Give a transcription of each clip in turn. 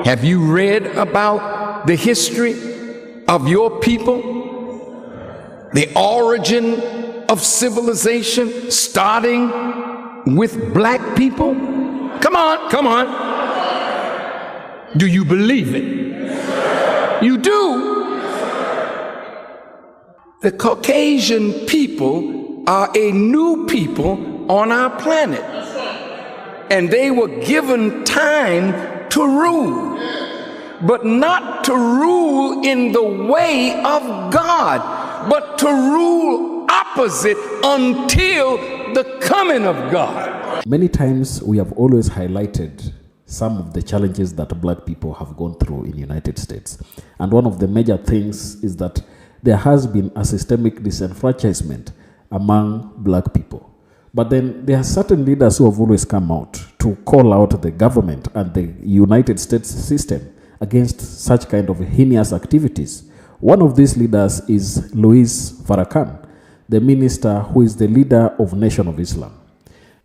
Have you read about the history of your people? The origin of civilization starting with black people? Come on, come on. Do you believe it? You do. The Caucasian people are a new people on our planet. And they were given time to rule, but not to rule in the way of God, but to rule opposite until the coming of God. Many times we have always highlighted some of the challenges that black people have gone through in the United States. And one of the major things is that there has been a systemic disenfranchisement among black people. But then there are certain leaders who have always come out to call out the government and the United States system against such kind of heinous activities. One of these leaders is Louis Farrakhan, the minister who is the leader of Nation of Islam.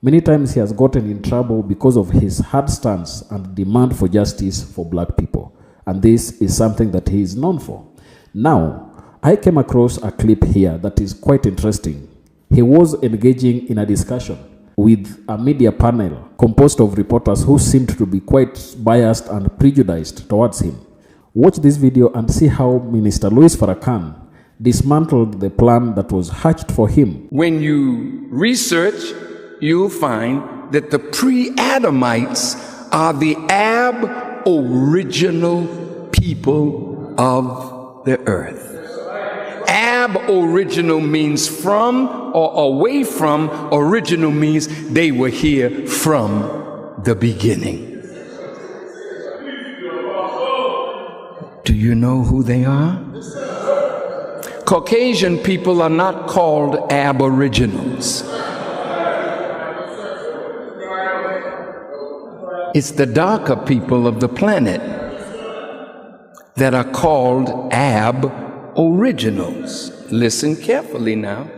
Many times he has gotten in trouble because of his hard stance and demand for justice for black people. And this is something that he is known for. Now, I came across a clip here that is quite interesting. He was engaging in a discussion with a media panel composed of reporters who seemed to be quite biased and prejudiced towards him. Watch this video and see how Minister Louis Farrakhan dismantled the plan that was hatched for him. When you research, you'll find that the pre-Adamites are the aboriginal people of the earth. Aboriginal means from or away from. Original means they were here from the beginning. Do you know who they are? Caucasian people are not called aboriginals. It's the darker people of the planet that are called aboriginals. Listen carefully now.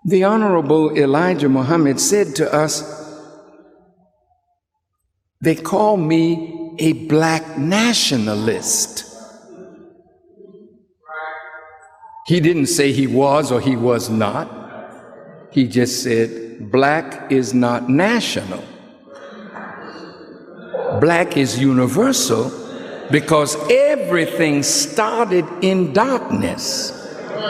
The Honorable Elijah Muhammad said to us, they call me a black nationalist. He didn't say he was or he was not. He just said black is not national. Black is universal because everything started in darkness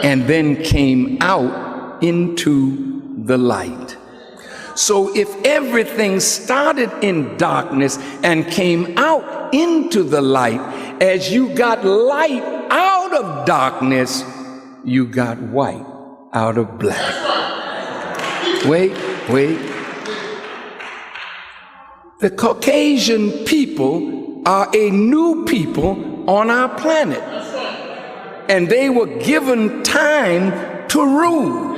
and then came out into the light. So if everything started in darkness and came out into the light, as you got light out of darkness, you got white out of black. Wait. The Caucasian people are a new people on our planet. And they were given time to rule,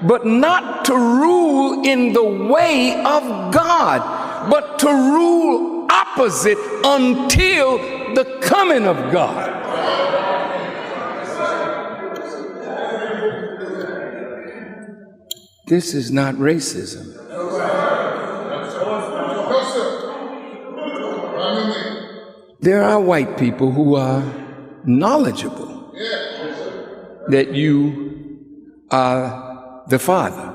but not to rule in the way of God, but to rule opposite until the coming of God. This is not racism. There are white people who are knowledgeable that you are the father,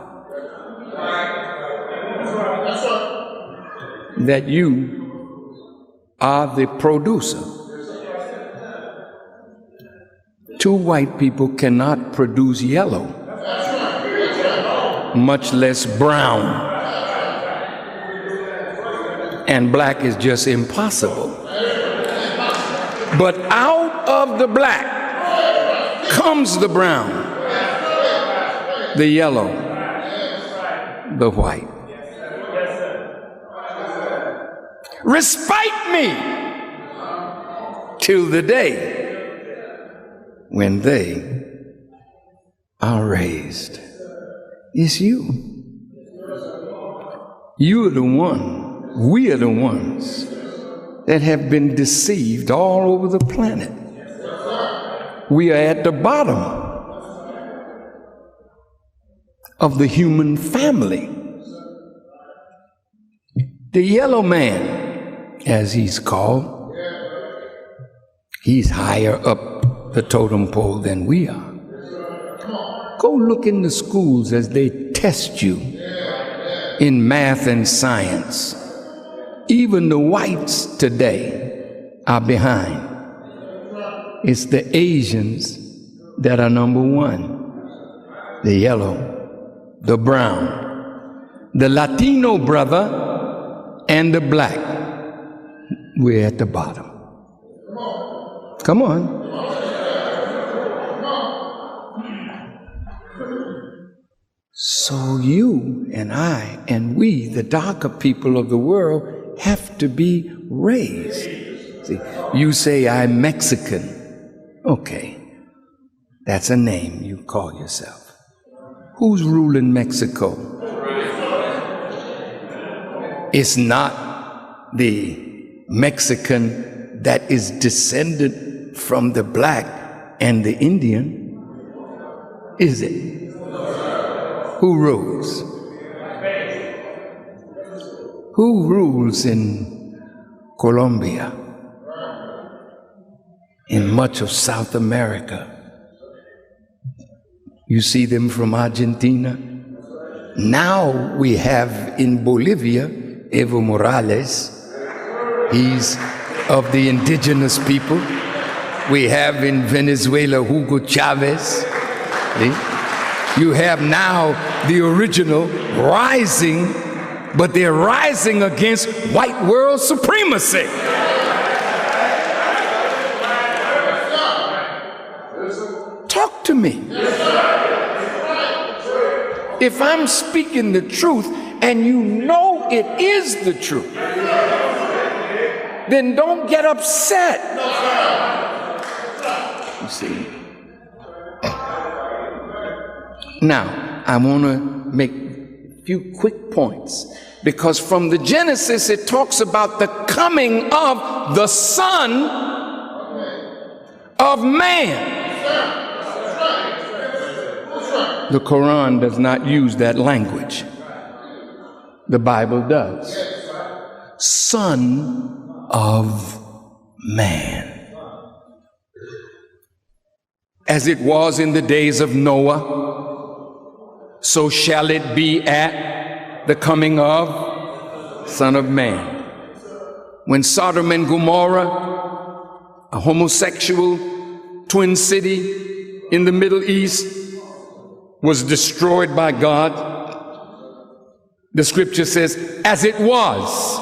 that you are the producer. Two white people cannot produce yellow, much less brown. And black is just impossible. But out of the black comes the brown, the yellow, the white. Respite me till the day when they are raised. It's you. You are the one, we are the ones that have been deceived all over the planet. We are at the bottom of the human family The yellow man, as he's called, he's higher up the totem pole than we are. Go look in the schools as they test you in math and science. Even the whites today are behind. It's the Asians that are number one. The yellow, the brown, the Latino brother, and the black. We're at the bottom. Come on. So you and I and we, the darker people of the world, have to be raised. See, you say, I'm Mexican. Okay, that's a name you call yourself. Who's ruling Mexico? It's not the Mexican that is descended from the black and the Indian, is it? Who rules? Who rules in Colombia? In much of South America? You see them from Argentina. Now we have in Bolivia, Evo Morales. He's of the indigenous people. We have in Venezuela, Hugo Chavez. You have now the original rising, but they're rising against white world supremacy. Talk to me. If I'm speaking the truth and you know it is the truth, then don't get upset. You see? Now, I want to make a few quick points, because from the Genesis it talks about the coming of the Son of Man. The Quran does not use that language. The Bible does. Son of Man. As it was in the days of Noah, so shall it be at the coming of Son of Man. When Sodom and Gomorrah, a homosexual twin city in the Middle East, was destroyed by God, the scripture says, as it was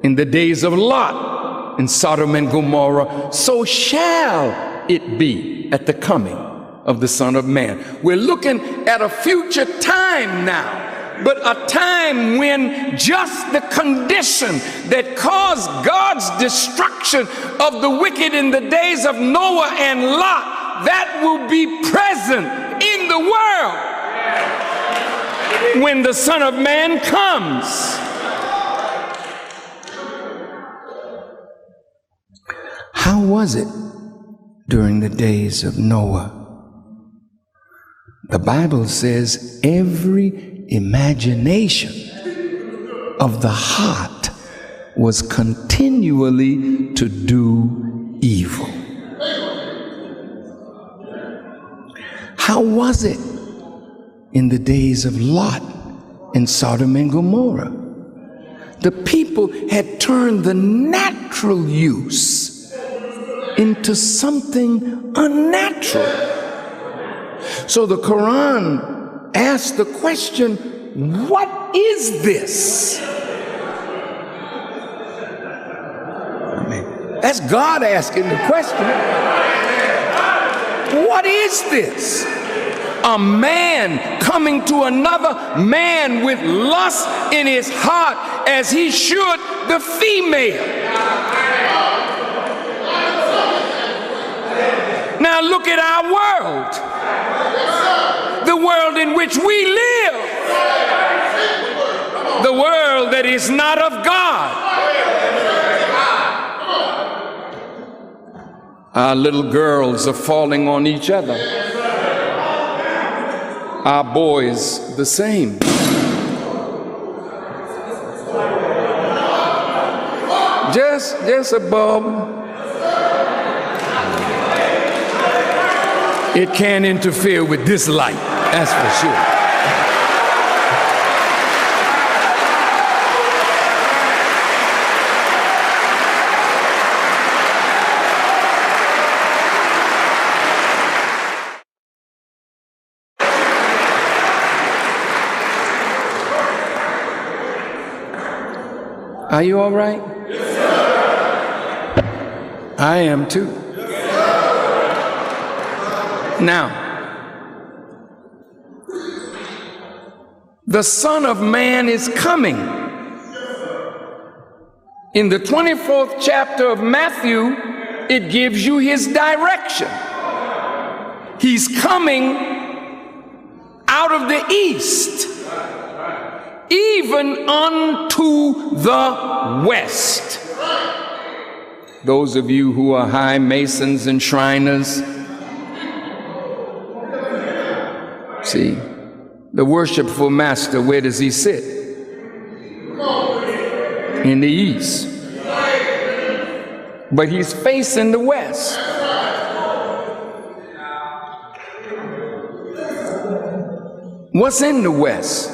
in the days of Lot in Sodom and Gomorrah, so shall it be at the coming of the Son of Man. We're looking at a future time now, but a time when just the condition that caused God's destruction of the wicked in the days of Noah and Lot, that will be present in the world when the Son of Man comes. How was it during the days of Noah? The Bible says every imagination of the heart was continually to do evil. How was it in the days of Lot in Sodom and Gomorrah? The people had turned the natural use into something unnatural. So the Quran asks the question, what is this? I mean, that's God asking the question. What is this? A man coming to another man with lust in his heart, as he should the female. Now look at our world, the world in which we live, the world that is not of God. Our little girls are falling on each other. Our boys the same. just a bulb. It can't interfere with this light, that's for sure. Are you all right? Yes, sir. I am too. Yes, sir. Now, the Son of Man is coming. In the 24th chapter of Matthew, it gives you his direction. He's coming out of the east, even unto the west. Those of you who are high masons and shriners, see, the worshipful master, where does he sit? In the east. But he's facing the west. What's in the west?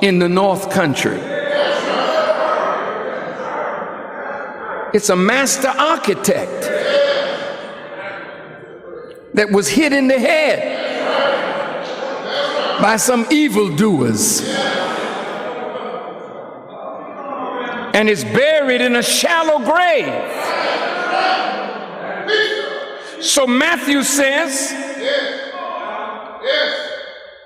In the North Country. It's a master architect that was hit in the head by some evildoers and is buried in a shallow grave. So Matthew says,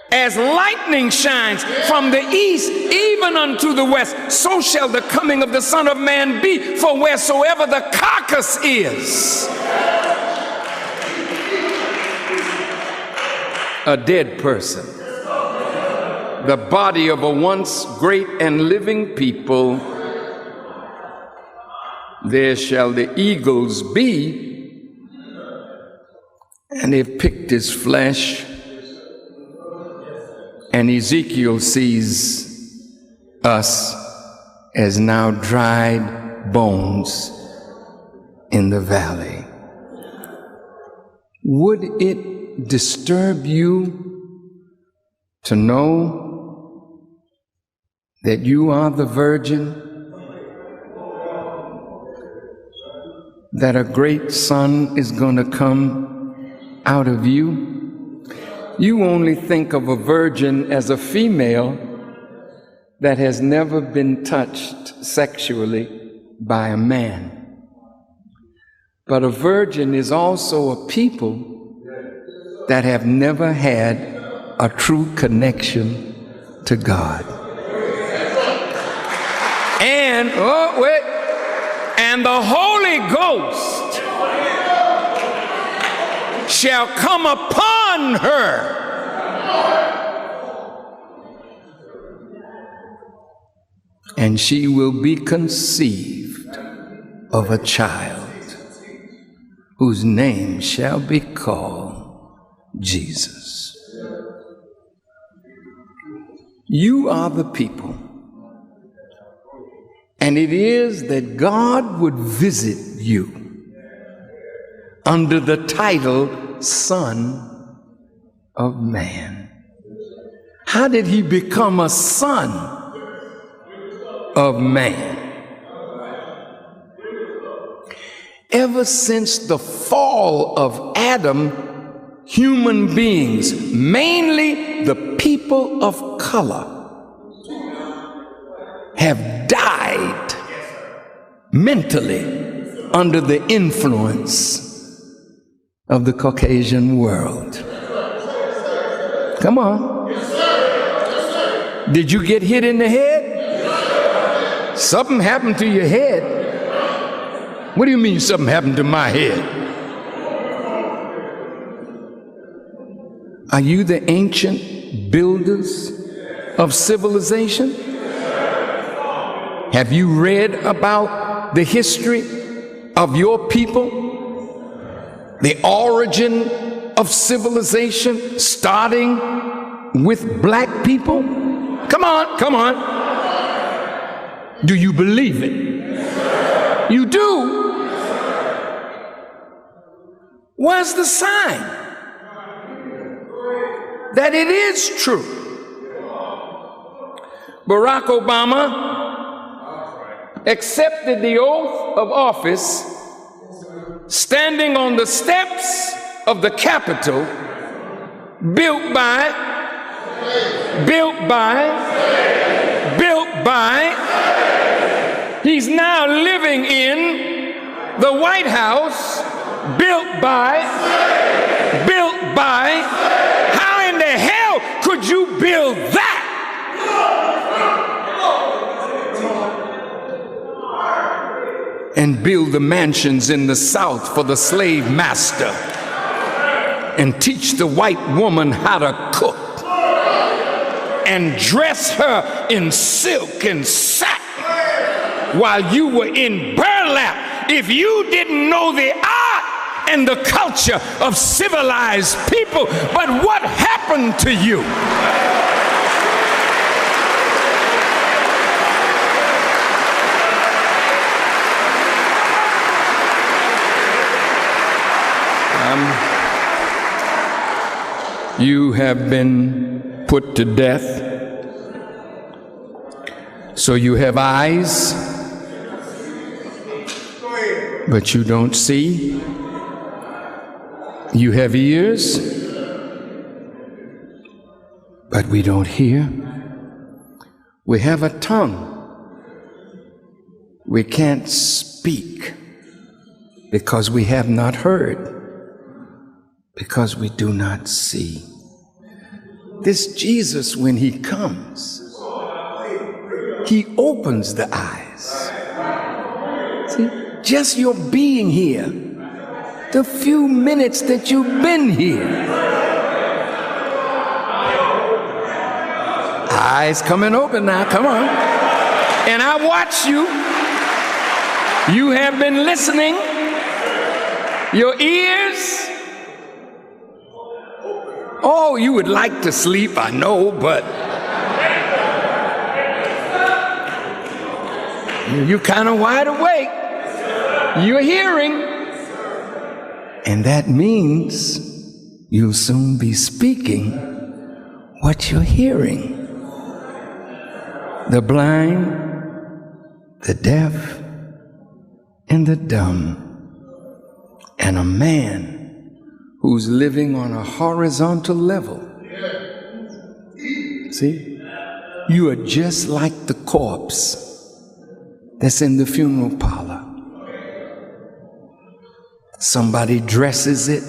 as lightning shines from the east even unto the west, so shall the coming of the Son of Man be. For wheresoever the carcass is, a dead person, the body of a once great and living people, there shall the eagles be, and they've picked his flesh. And Ezekiel sees us as now dried bones in the valley. Would it disturb you to know that you are the virgin, that a great son is going to come out of you? You only think of a virgin as a female that has never been touched sexually by a man. But a virgin is also a people that have never had a true connection to God. And, and the Holy Ghost shall come upon her. And she will be conceived of a child whose name shall be called Jesus. You are the people. And it is that God would visit you under the title Son of Man. How did he become a son of man? Ever since the fall of Adam, human beings, mainly the people of color, have died mentally under the influence of the Caucasian world. Come on. Did you get hit in the head? Something happened to your head. What do you mean something happened to my head? Are you the ancient builders of civilization? Have you read about the history of your people? The origin of civilization starting with black people? Come on, come on. Do you believe it? You do? What's the sign that it is true? Barack Obama accepted the oath of office standing on the steps of the Capitol, built by, he's now living in the White House, built by, how in the hell could you build that? And build the mansions in the South for the slave master and teach the white woman how to cook and dress her in silk and satin while you were in burlap. If you didn't know the art and the culture of civilized people, but what happened to you? You have been put to death, so you have eyes, but you don't see. You have ears, but we don't hear. We have a tongue. We can't speak because we have not heard, because we do not see. This Jesus, when he comes, he opens the eyes. See, just your being here, the few minutes that you've been here, eyes coming open now, come on. And I watch you. You have been listening. Your ears. Oh, you would like to sleep, I know, but you're kind of wide awake. You're hearing. And that means you'll soon be speaking what you're hearing. The blind, the deaf, and the dumb, and a man who's living on a horizontal level. See? You are just like the corpse that's in the funeral parlor. Somebody dresses it.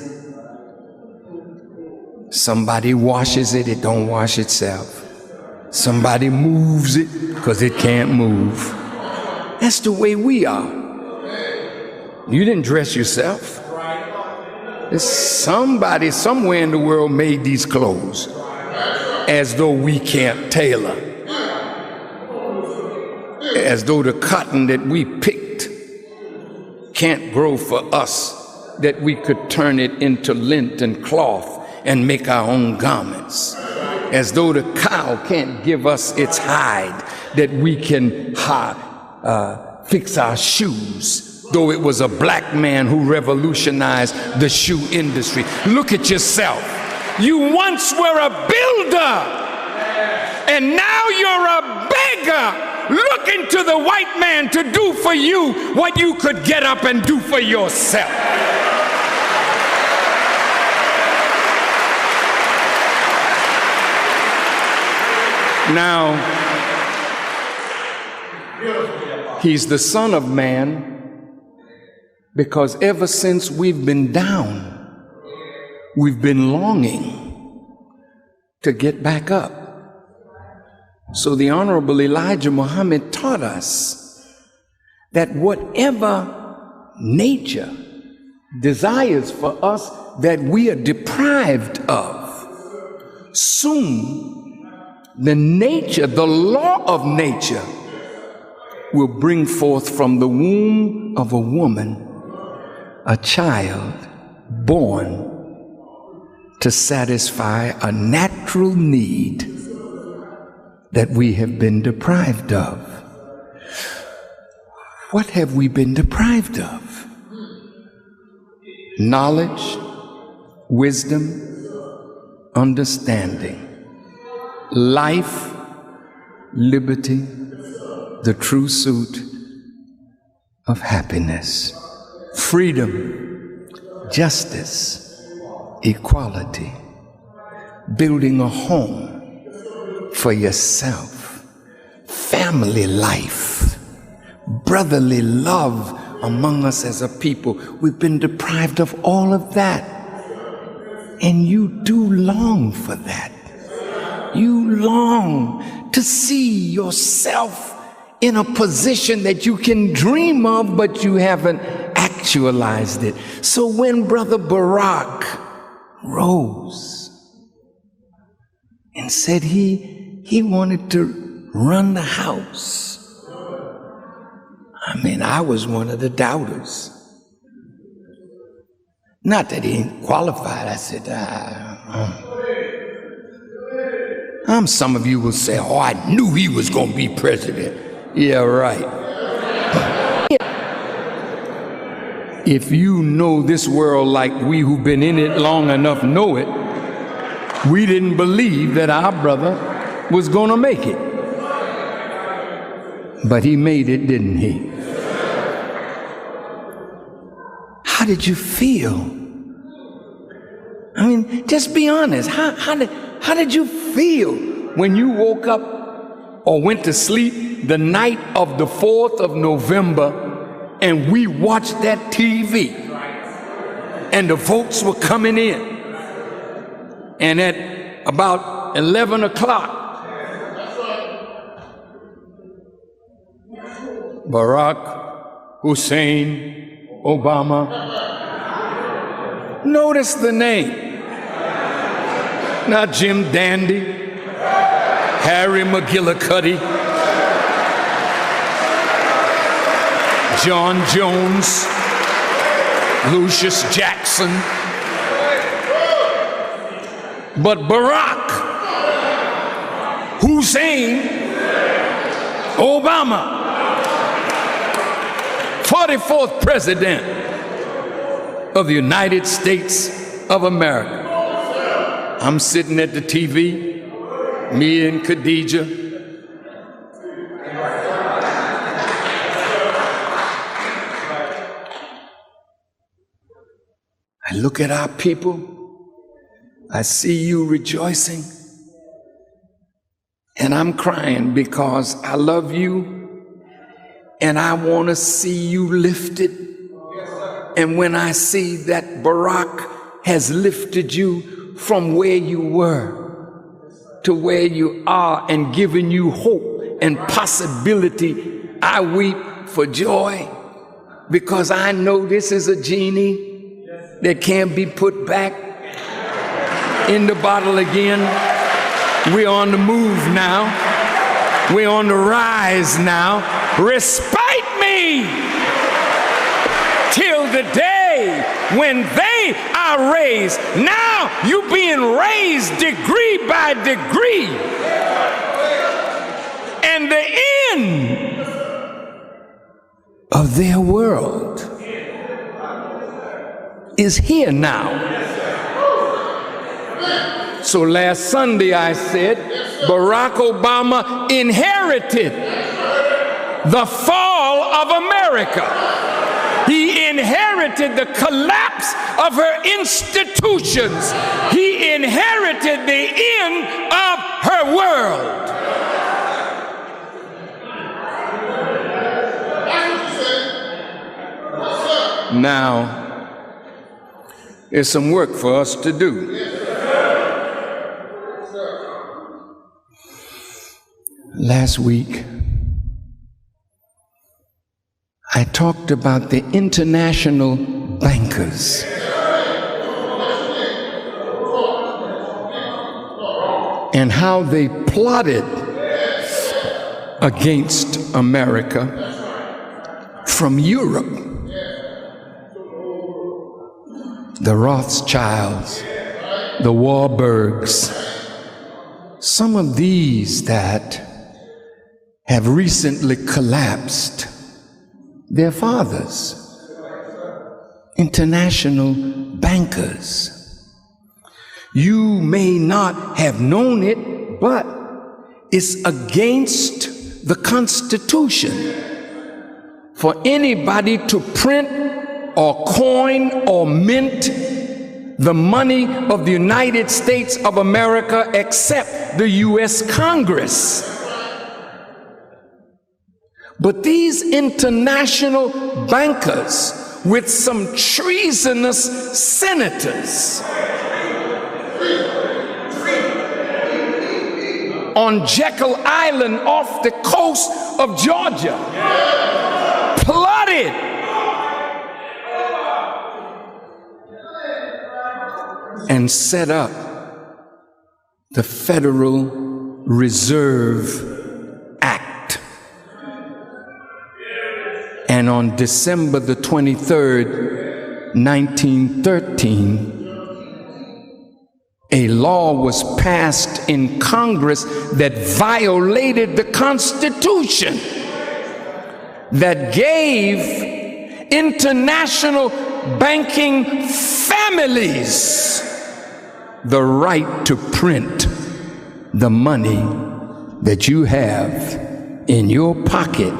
Somebody washes it. It don't wash itself. Somebody moves it because it can't move. That's the way we are. You didn't dress yourself. There's somebody somewhere in the world made these clothes as though we can't tailor, as though the cotton that we picked can't grow for us, that we could turn it into lint and cloth and make our own garments, as though the cow can't give us its hide that we can fix our shoes. Though it was a black man who revolutionized the shoe industry. Look at yourself. You once were a builder, and now you're a beggar, looking to the white man to do for you what you could get up and do for yourself. Now, he's the Son of Man, because ever since we've been down, we've been longing to get back up. So the Honorable Elijah Muhammad taught us that whatever nature desires for us that we are deprived of, soon the law of nature will bring forth from the womb of a woman a child born to satisfy a natural need that we have been deprived of. What have we been deprived of? Knowledge, wisdom, understanding, life, liberty, the true suit of happiness, freedom, justice, equality, building a home for yourself, family life, brotherly love among us as a people. We've been deprived of all of that. And you do long for that. You long to see yourself in a position that you can dream of, but you haven't actualized it. So when Brother Barack rose and said he wanted to run the House, I mean, I was one of the doubters. Not that he ain't qualified. I said, some of you will say, oh, I knew he was going to be president. Yeah, right. If you know this world like we who've been in it long enough know it, we didn't believe that our brother was going to make it. But he made it, didn't he? How did you feel? I mean, just be honest. How did you feel when you woke up or went to sleep the night of the 4th of November and we watched that TV and the votes were coming in? And at about 11 o'clock, Barack Hussein Obama. Notice the name. Not Jim Dandy, Harry McGillicuddy, John Jones, Lucius Jackson, but Barack Hussein Obama, 44th President of the United States of America. I'm sitting at the TV, me and Khadijah. I look at our people, I see you rejoicing, and I'm crying because I love you and I want to see you lifted. And when I see that Barack has lifted you from where you were to where you are and given you hope and possibility, I weep for joy, because I know this is a genie that can't be put back in the bottle again. We're on the move now. We're on the rise now. Respite me till the day when they are raised. Now you're being raised degree by degree. And the end of their world is here now. So last Sunday I said Barack Obama inherited the fall of America. He inherited the collapse of her institutions. He inherited the end of her world. Now, there's some work for us to do. Last week, I talked about the international bankers and how they plotted against America from Europe. The Rothschilds, the Warburgs, some of these that have recently collapsed their fathers, international bankers. You may not have known it, but it's against the Constitution for anybody to print or coin or mint the money of the United States of America except the U.S. Congress. But these international bankers with some treasonous senators on Jekyll Island off the coast of Georgia plotted and set up the Federal Reserve Act. And on December the 23rd, 1913, a law was passed in Congress that violated the Constitution, that gave international banking families the right to print the money that you have in your pocket.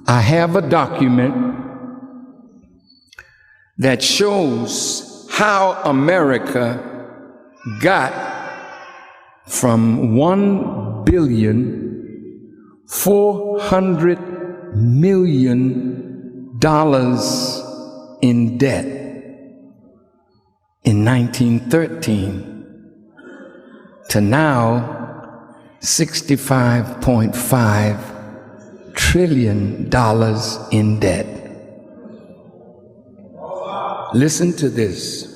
I have a document that shows how America got from $1,400,000,000 in debt in 1913 to now $65.5 trillion in debt. Listen to this.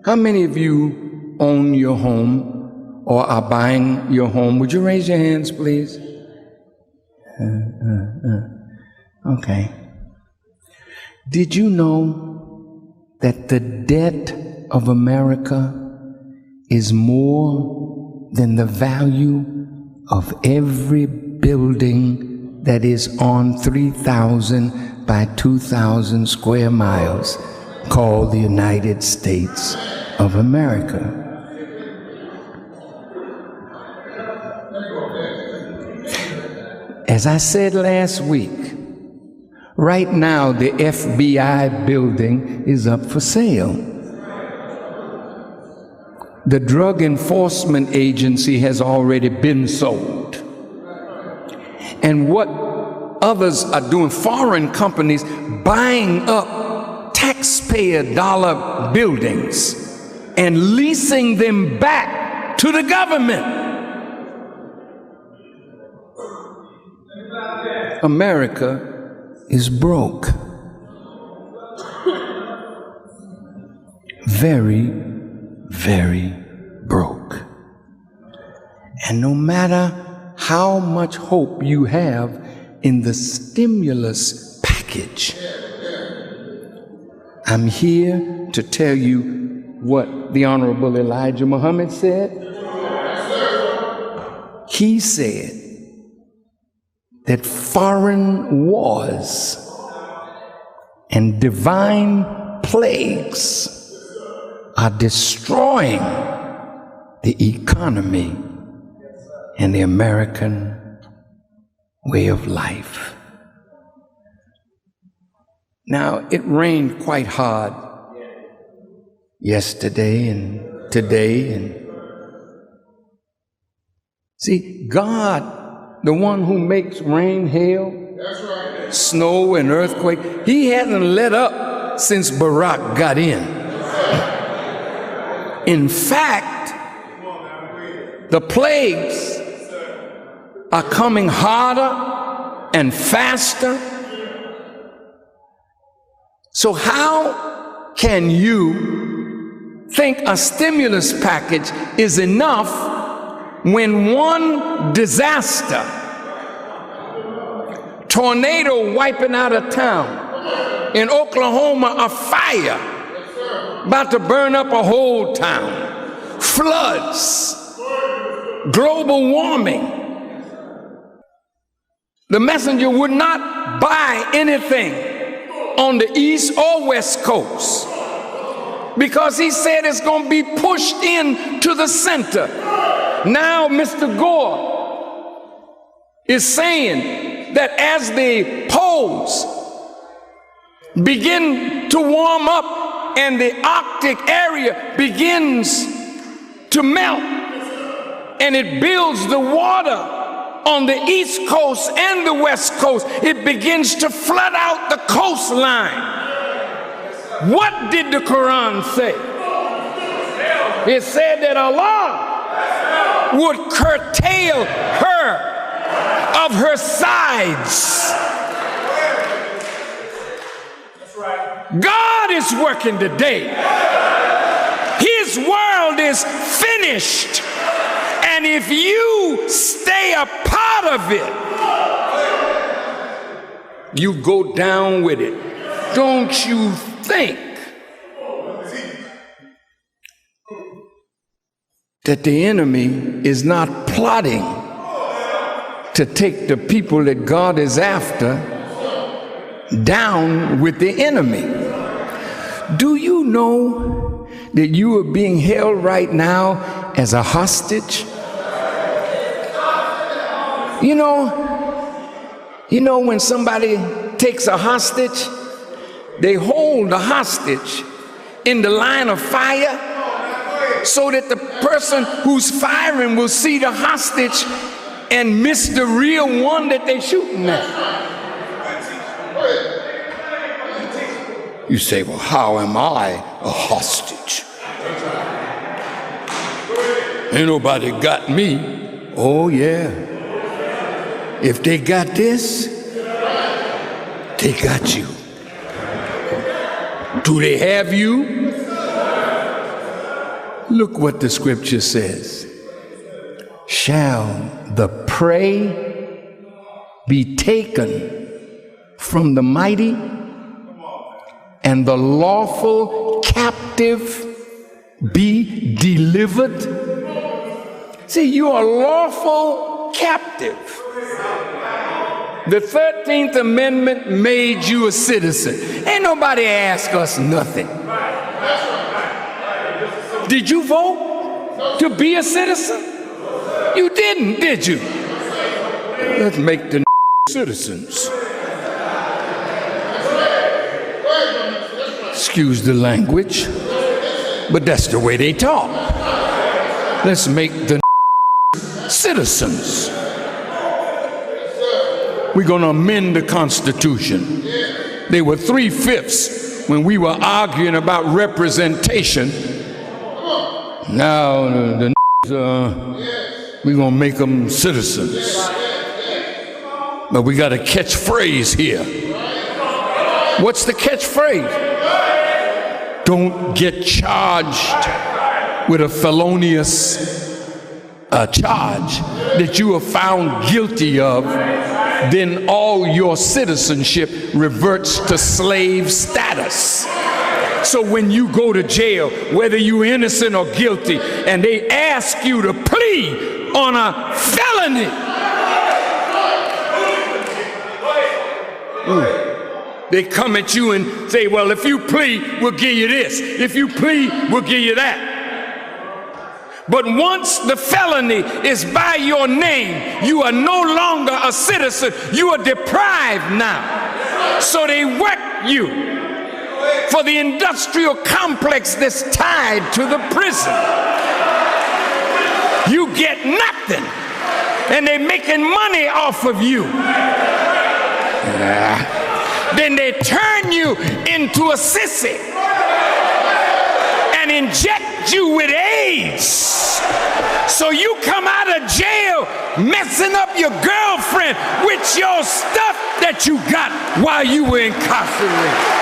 How many of you own your home or are buying your home? Would you raise your hands, please? Okay. Did you know that the debt of America is more than the value of every building that is on 3,000 by 2,000 square miles called the United States of America? As I said last week, right now the FBI building is up for sale. The Drug Enforcement Agency has already been sold. And what others are doing, foreign companies buying up taxpayer dollar buildings and leasing them back to the government. America is broke. Very, very broke. And no matter how much hope you have in the stimulus package, I'm here to tell you what the Honorable Elijah Muhammad said. He said that foreign wars and divine plagues are destroying the economy and the American way of life. Now, it rained quite hard yesterday and today. And see, God, the one who makes rain, hail, snow, and earthquake, he hasn't let up since Barack got in. In fact, the plagues are coming harder and faster. So how can you think a stimulus package is enough when one disaster, tornado wiping out a town, in Oklahoma a fire about to burn up a whole town, floods, global warming. The messenger would not buy anything on the East or West Coast because he said it's going to be pushed in to the center. Now Mr. Gore is saying that as the poles begin to warm up and the Arctic area begins to melt and it builds the water on the East Coast and the West Coast, it begins to flood out the coastline. What did the Quran say? It said that Allah would curtail her of her sides. God is working today. His world is finished. And if you stay a part of it, you go down with it. Don't you think that the enemy is not plotting to take the people that God is after down with the enemy? Do you know that you are being held right now as a hostage? You know when somebody takes a hostage, they hold the hostage in the line of fire so that the person who's firing will see the hostage and miss the real one that they're shooting at. You say, well, how am I a hostage? Ain't nobody got me. Oh, yeah. If they got this, they got you. Do they have you? Look what the scripture says. Shall the prey be taken from the mighty and the lawful captive be delivered? See, you are lawful captive. The 13th Amendment made you a citizen. Ain't nobody ask us nothing. Did you vote to be a citizen? You didn't, did you? Let's make the citizens. Excuse the language, but that's the way they talk. Let's make the citizens. We're going to amend the Constitution. They were 3/5 when we were arguing about representation. Now we're going to make them citizens. But we got a catchphrase here. What's the catchphrase? Don't get charged with a felonious charge that you are found guilty of, then all your citizenship reverts to slave status. So when you go to jail, whether you're innocent or guilty, and they ask you to plea on a felony, they come at you and say, well, if you plead, we'll give you this. If you plead, we'll give you that. But once the felony is by your name, you are no longer a citizen. You are deprived now. So they work you for the industrial complex that's tied to the prison. You get nothing, and they're making money off of you. Then they turn you into a sissy and inject you with AIDS. So you come out of jail messing up your girlfriend with your stuff that you got while you were incarcerated.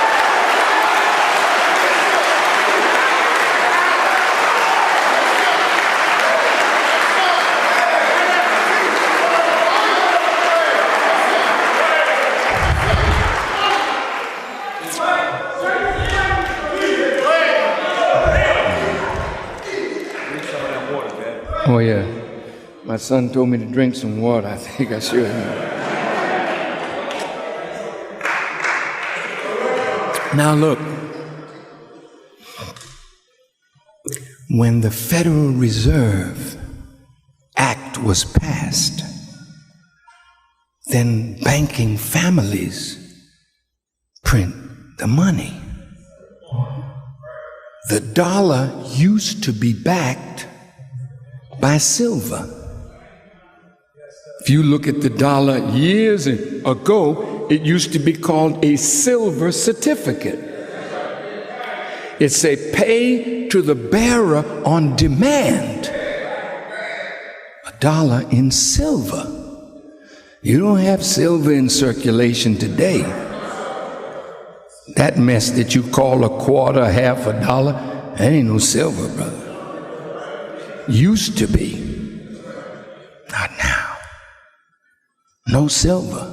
Oh, yeah. My son told me to drink some water. I think I should. Now look, when the Federal Reserve Act was passed, then banking families print the money. The dollar used to be backed by silver. If you look at the dollar years ago, it used to be called a silver certificate. It said pay to the bearer on demand. A dollar in silver. You don't have silver in circulation today. That mess that you call a quarter, half a dollar, that ain't no silver, brother. Used to be. Not now. No silver.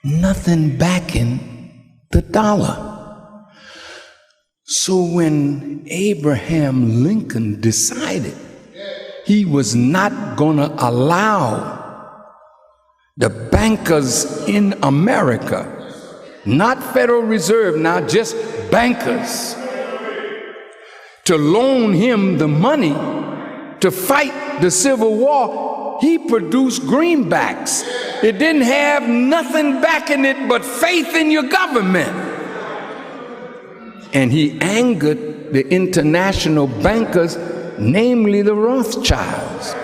Nothing backing the dollar. So when Abraham Lincoln decided he was not going to allow the bankers in America, not Federal Reserve, now just bankers, to loan him the money to fight the Civil War, he produced greenbacks. It didn't have nothing backing it but faith in your government. And he angered the international bankers, namely the Rothschilds.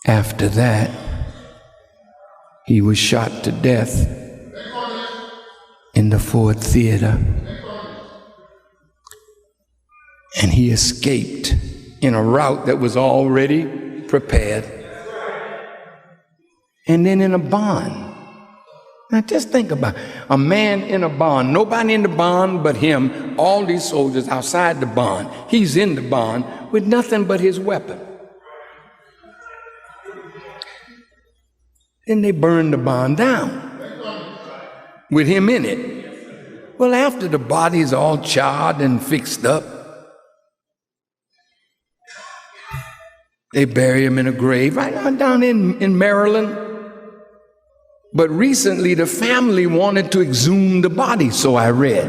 After that, he was shot to death in the Ford Theater, and he escaped in a route that was already prepared, and then in a barn. Now just think about it. A man in a barn, nobody in the barn but him, all these soldiers outside the barn. He's in the barn with nothing but his weapon. Then they burned the barn down with him in it. Well, after the body's all charred and fixed up, they bury him in a grave right on down in Maryland. But recently the family wanted to exhume the body, so I read.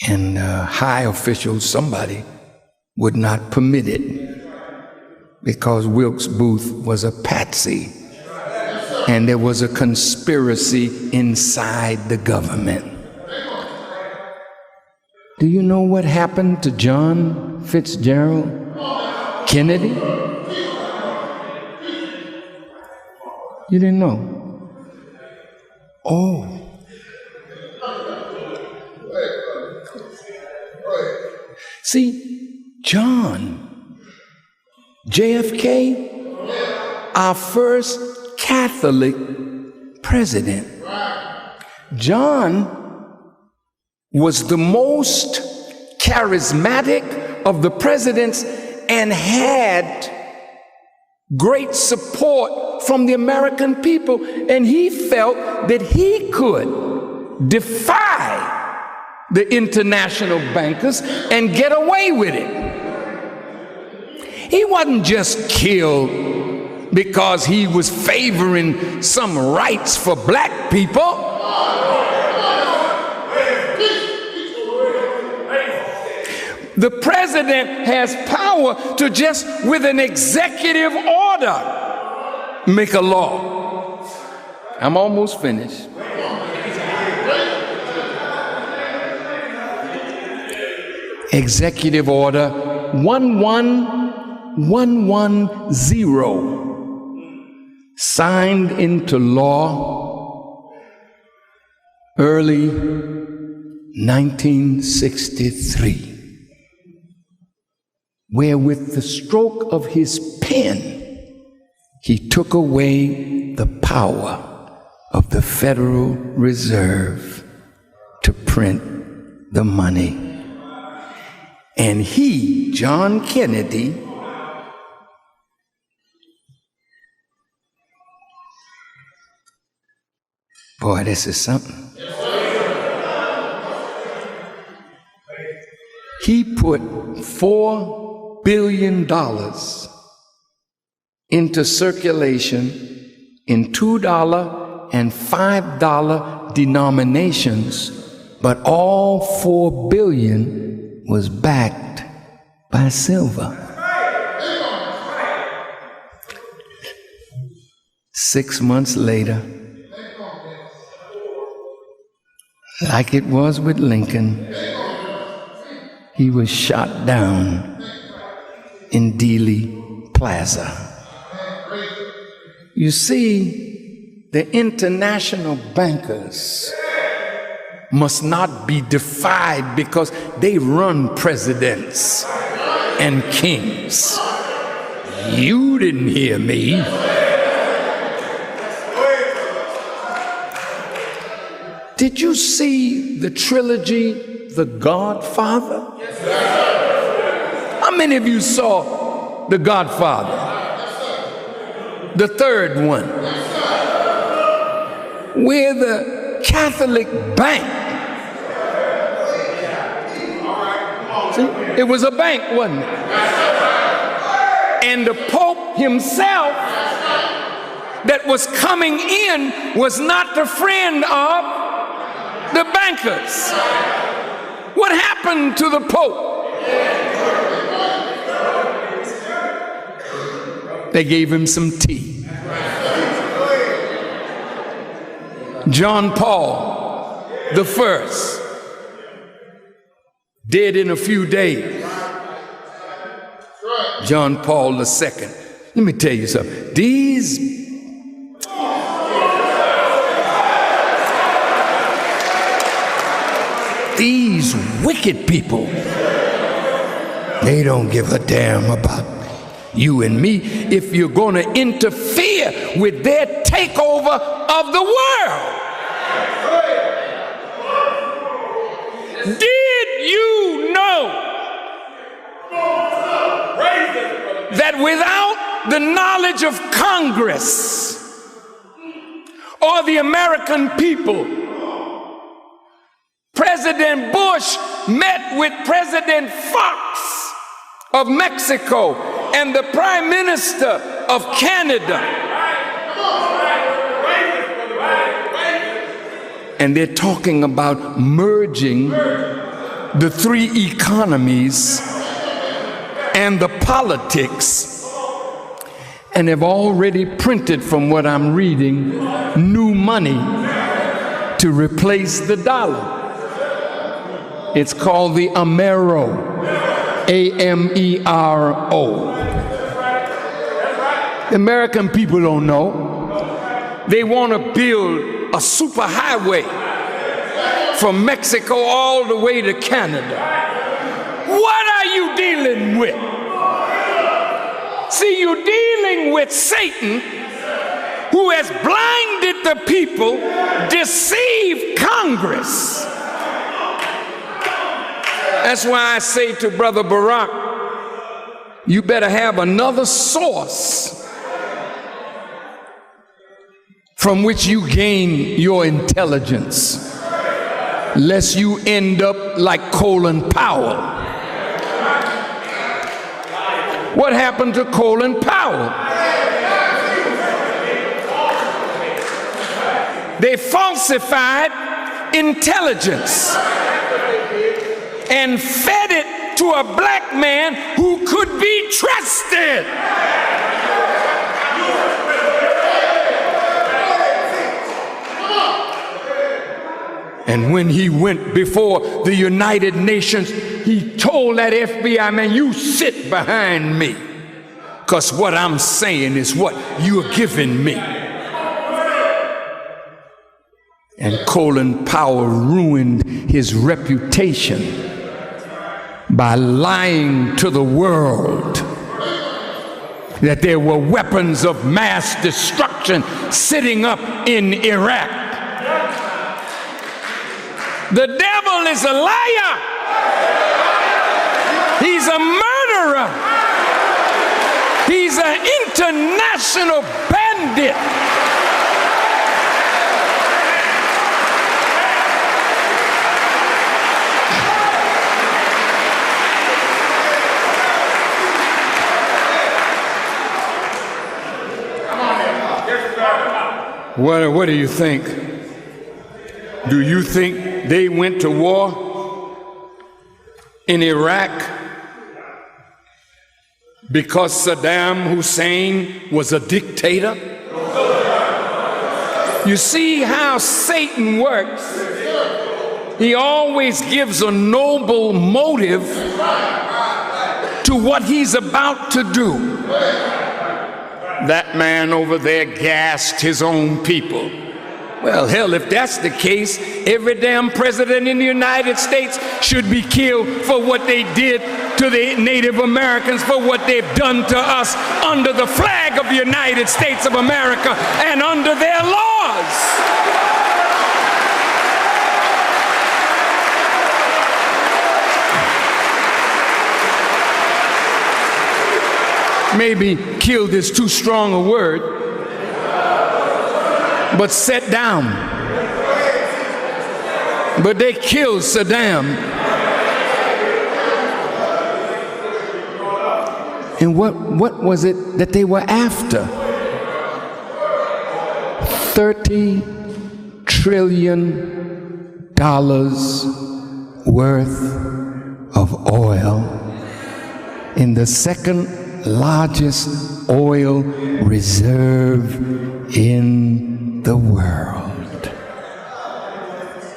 And high officials, somebody, would not permit it because Wilkes Booth was a patsy and there was a conspiracy inside the government. Do you know what happened to John Fitzgerald Kennedy? You didn't know? Oh. See, John, JFK, our first Catholic president. John was the most charismatic of the presidents and had great support from the American people, and he felt that he could defy the international bankers and get away with it. He wasn't just killed because he was favoring some rights for black people. The president has power to just, with an executive order, make a law. I'm almost finished. Executive Order 11110, signed into law early 1963. Where with the stroke of his pen, he took away the power of the Federal Reserve to print the money. And he, John Kennedy, boy, this is something. He put $4 billion into circulation in $2 and $5 denominations, but all $4 billion was backed by silver. 6 months later, like it was with Lincoln, he was shot down in Dealey Plaza. You see, the international bankers must not be defied because they run presidents and kings. You didn't hear me. Did you see the trilogy, The Godfather? How many of you saw The Godfather? The third one, where the Catholic bank, see, it was a bank, wasn't it? And the Pope himself that was coming in was not the friend of the bankers. What happened to the Pope? They gave him some tea. John Paul the First, dead in a few days. John Paul the Second. Let me tell you something. These wicked people, they don't give a damn about you and me if you're going to interfere with their takeover of the world. Did you know that without the knowledge of Congress or the American people, President Bush met with President Fox of Mexico and the Prime Minister of Canada, and they're talking about merging the three economies and the politics, and have already printed, from what I'm reading, new money to replace the dollar. It's called the Amero, A-M-E-R-O. The American people don't know. They want to build a superhighway from Mexico all the way to Canada. What are you dealing with? See, you're dealing with Satan, who has blinded the people, deceived Congress. That's why I say to Brother Barack, you better have another source from which you gain your intelligence, lest you end up like Colin Powell. What happened to Colin Powell? They falsified intelligence and fed it to a black man who could be trusted. And when he went before the United Nations, he told that FBI man, you sit behind me, because what I'm saying is what you're giving me. And Colin Powell ruined his reputation by lying to the world that there were weapons of mass destruction sitting up in Iraq. The devil is a liar. He's a murderer. He's an international bandit. What do you think? Do you think they went to war in Iraq because Saddam Hussein was a dictator? You see how Satan works? He always gives a noble motive to what he's about to do. That man over there gassed his own people. Well, hell, if that's the case, every damn president in the United States should be killed for what they did to the Native Americans, for what they've done to us under the flag of the United States of America and under their laws. Maybe killed is too strong a word, but set down. But they killed Saddam. And what was it that they were after? $30 trillion worth of oil in the second largest oil reserve in the world.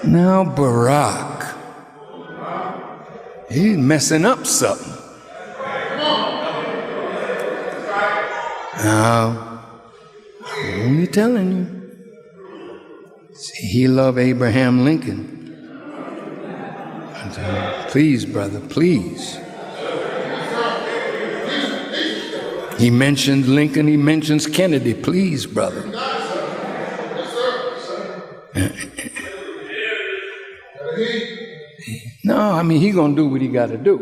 Now Barack, he's messing up something. Now, I'm only telling you. See, he loved Abraham Lincoln. Please, brother, please. He mentioned Lincoln, he mentions Kennedy. Please, brother. No, I mean, he's going to do what he got to do.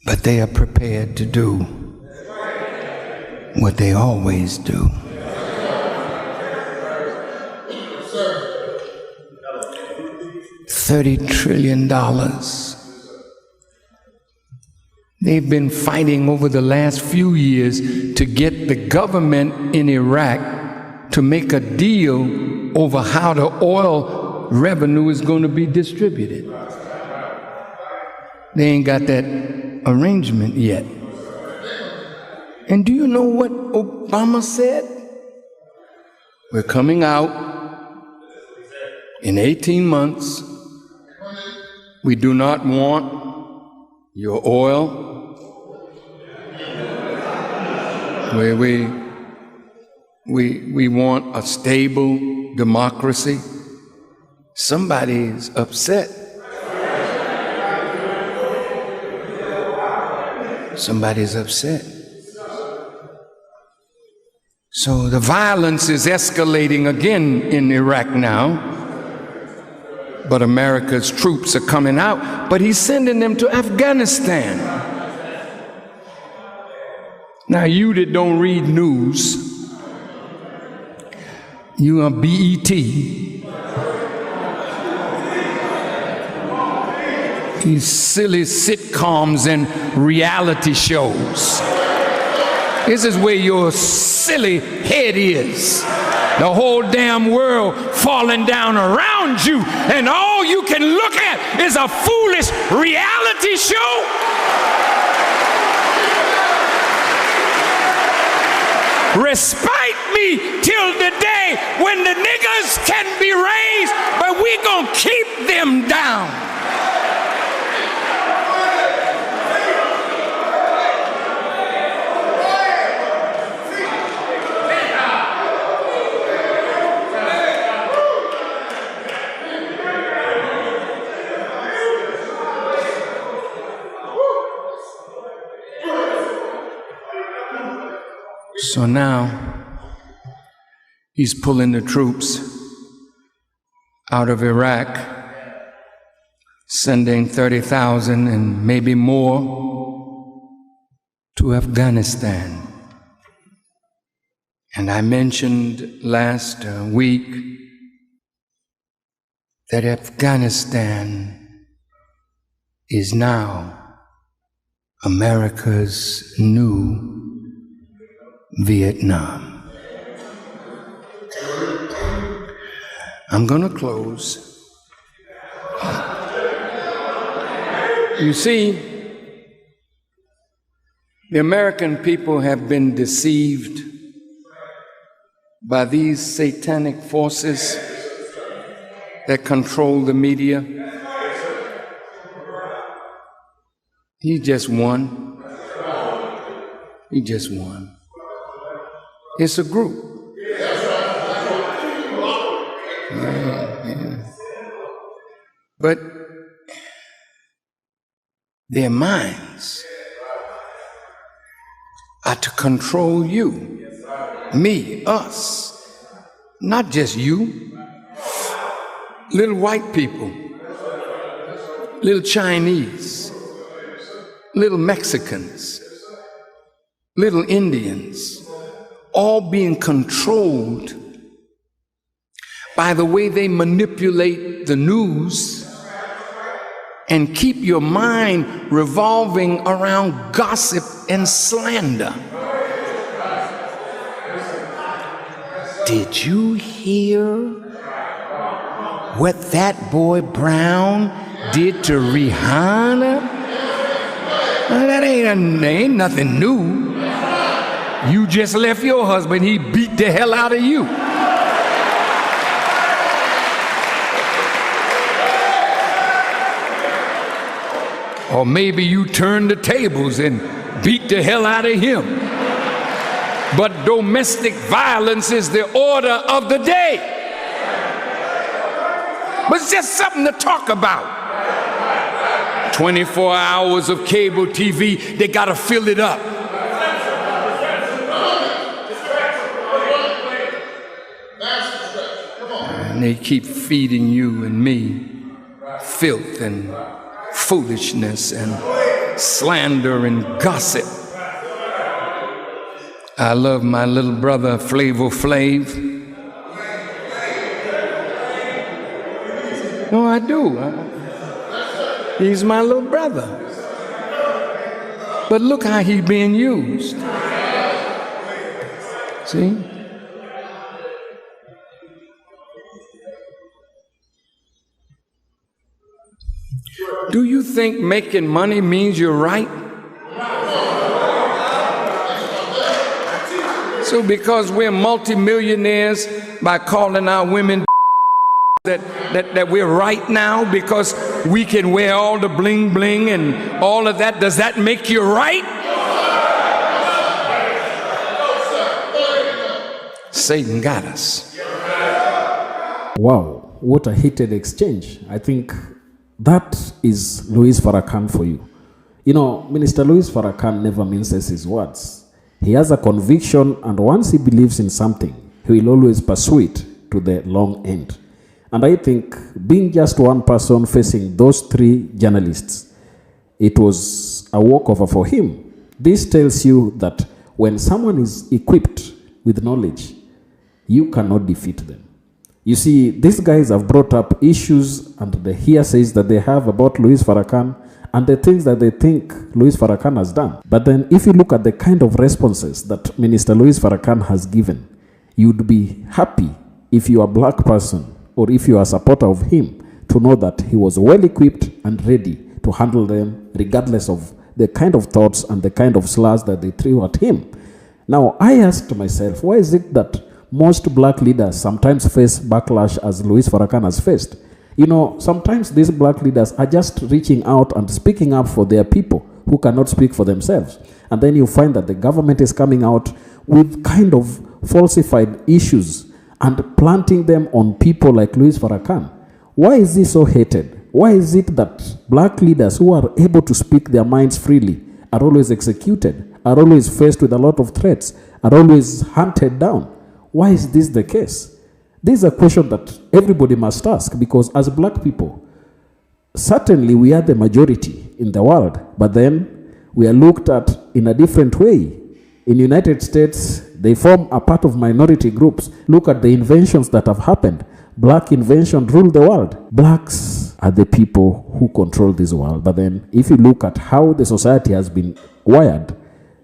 But they are prepared to do what they always do. $30 trillion. They've been fighting over the last few years to get the government in Iraq to make a deal over how the oil revenue is going to be distributed. They ain't got that arrangement yet. And do you know what Obama said? We're coming out in 18 months. We do not want your oil. We want a stable democracy. Somebody's upset. Somebody's upset. So the violence is escalating again in Iraq now. But America's troops are coming out. But he's sending them to Afghanistan. Now, you that don't read news, you are BET. These silly sitcoms and reality shows. This is where your silly head is. The whole damn world falling down around you, and all you can look at is a foolish reality show. Respite me till the day when the niggers can be raised, but we gonna keep them down. So now he's pulling the troops out of Iraq, sending 30,000 and maybe more to Afghanistan. And I mentioned last week that Afghanistan is now America's new Vietnam. I'm going to close. You see, the American people have been deceived by these satanic forces that control the media. He just won. He just won. It's a group. Yeah. But their minds are to control you, me, us, not just you. Little white people, little Chinese, little Mexicans, little Indians, all being controlled by the way they manipulate the news and keep your mind revolving around gossip and slander. Did you hear what that boy Brown did to Rihanna? That ain't nothing new. You just left your husband, he beat the hell out of you. Or maybe you turned the tables and beat the hell out of him. But domestic violence is the order of the day. But it's just something to talk about. 24 hours of cable TV, they gotta fill it up. And they keep feeding you and me filth and foolishness and slander and gossip. I love my little brother Flavor Flav. No, I do. He's my little brother. But look how he's being used. See? Do you think making money means you're right? So because we're multimillionaires by calling our women that we're right now because we can wear all the bling bling and all of that, does that make you right? Satan got us. Wow, what a heated exchange. I think that is Louis Farrakhan for you. You know, Minister Louis Farrakhan never minces his words. He has a conviction, and once he believes in something, he will always pursue it to the long end. And I think being just one person facing those three journalists, it was a walkover for him. This tells you that when someone is equipped with knowledge, you cannot defeat them. You see, these guys have brought up issues and the hearsays that they have about Louis Farrakhan and the things that they think Louis Farrakhan has done. But then if you look at the kind of responses that Minister Louis Farrakhan has given, you'd be happy if you are a black person or if you are a supporter of him to know that he was well equipped and ready to handle them regardless of the kind of thoughts and the kind of slurs that they threw at him. Now, I asked myself, why is it that most black leaders sometimes face backlash as Louis Farrakhan has faced? You know, sometimes these black leaders are just reaching out and speaking up for their people who cannot speak for themselves. And then you find that the government is coming out with kind of falsified issues and planting them on people like Louis Farrakhan. Why is he so hated? Why is it that black leaders who are able to speak their minds freely are always executed, are always faced with a lot of threats, are always hunted down? Why is this the case? This is a question that everybody must ask, because as black people, certainly we are the majority in the world, but then we are looked at in a different way. In the United States, they form a part of minority groups. Look at the inventions that have happened. Black invention rule the world. Blacks are the people who control this world. But then if you look at how the society has been wired,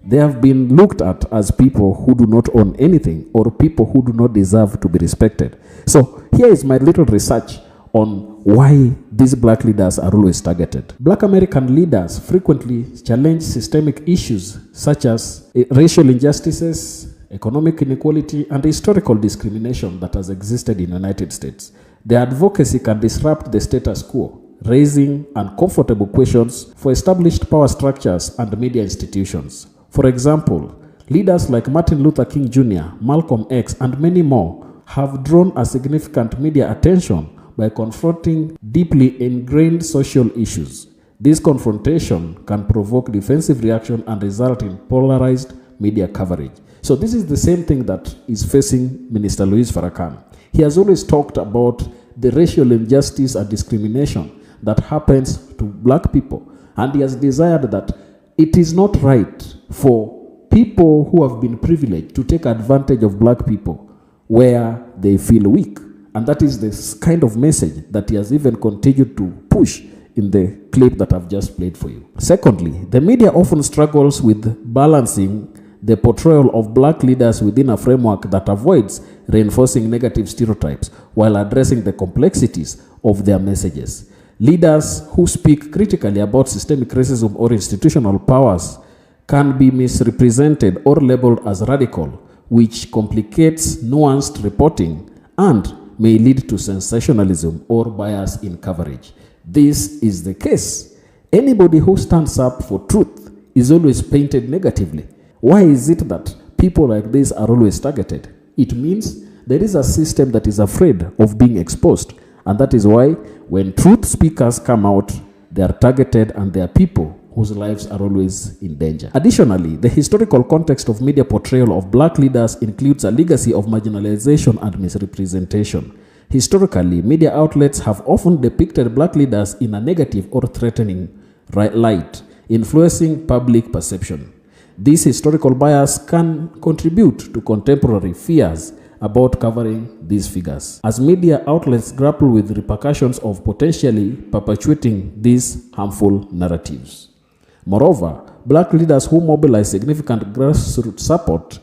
They have been looked at as people who do not own anything or people who do not deserve to be respected. So here is my little research on why these black leaders are always targeted. Black American leaders frequently challenge systemic issues such as racial injustices, economic inequality, and historical discrimination that has existed in the United States. Their advocacy can disrupt the status quo, raising uncomfortable questions for established power structures and media institutions. For example, leaders like Martin Luther King Jr., Malcolm X, and many more have drawn a significant media attention by confronting deeply ingrained social issues. This confrontation can provoke defensive reaction and result in polarized media coverage. So this is the same thing that is facing Minister Louis Farrakhan. He has always talked about the racial injustice and discrimination that happens to black people. And he has desired that it is not right for people who have been privileged to take advantage of black people where they feel weak. And that is the kind of message that he has even continued to push in the clip that I've just played for you. Secondly, the media often struggles with balancing the portrayal of black leaders within a framework that avoids reinforcing negative stereotypes while addressing the complexities of their messages. Leaders who speak critically about systemic racism or institutional powers can be misrepresented or labeled as radical, which complicates nuanced reporting and may lead to sensationalism or bias in coverage. This is the case. Anybody who stands up for truth is always painted negatively. Why is it that people like this are always targeted? It means there is a system that is afraid of being exposed. And that is why when truth speakers come out, they are targeted and they are people whose lives are always in danger. Additionally, the historical context of media portrayal of black leaders includes a legacy of marginalization and misrepresentation. Historically, media outlets have often depicted black leaders in a negative or threatening light, influencing public perception. This historical bias can contribute to contemporary fears about covering these figures, as media outlets grapple with repercussions of potentially perpetuating these harmful narratives. Moreover, black leaders who mobilize significant grassroots support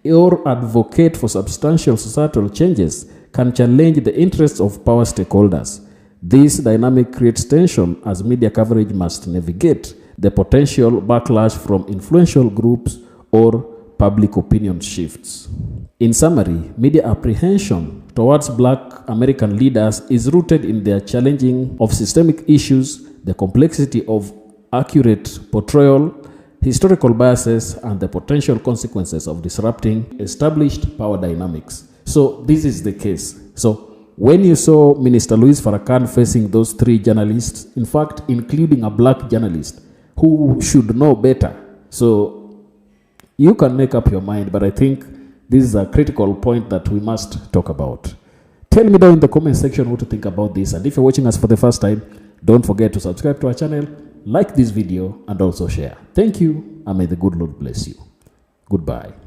or advocate for substantial societal changes can challenge the interests of power stakeholders. This dynamic creates tension as media coverage must navigate the potential backlash from influential groups or public opinion shifts. In summary, media apprehension towards black American leaders is rooted in their challenging of systemic issues, the complexity of accurate portrayal, historical biases, and the potential consequences of disrupting established power dynamics. So this is the case. So when you saw Minister Louis Farrakhan facing those three journalists, in fact, including a black journalist who should know better, so you can make up your mind, but I think this is a critical point that we must talk about. Tell me down in the comment section what you think about this, and if you're watching us for the first time, don't forget to subscribe to our channel, like this video, and also share. Thank you, and may the good Lord bless you. Goodbye.